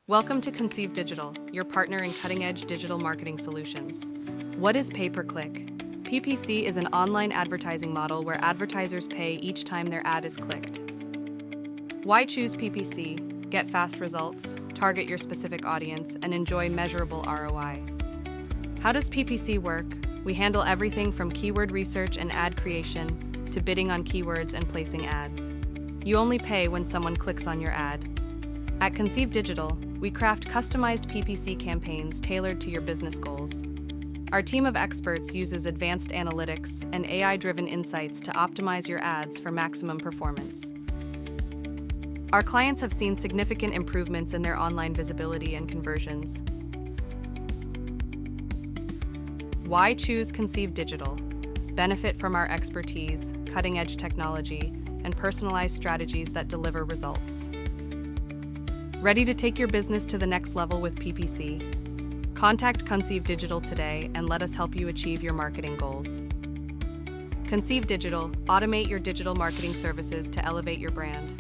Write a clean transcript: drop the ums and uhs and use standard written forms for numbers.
Welcome to Conceev Digital, your partner in cutting-edge digital marketing solutions. What is pay-per-click? PPC is an online advertising model where advertisers pay each time their ad is clicked. Why choose PPC? Get fast results, target your specific audience, and enjoy measurable ROI. How does PPC work? We handle everything from keyword research and ad creation to bidding on keywords and placing ads. You only pay when someone clicks on your ad. At Conceev Digital, we craft customized PPC campaigns tailored to your business goals. Our team of experts uses advanced analytics and AI-driven insights to optimize your ads for maximum performance. Our clients have seen significant improvements in their online visibility and conversions. Why choose Conceev Digital? Benefit from our expertise, cutting-edge technology, and personalized strategies that deliver results. Ready to take your business to the next level with PPC? Contact Conceev Digital today and let us help you achieve your marketing goals. Conceev Digital, automate your digital marketing services to elevate your brand.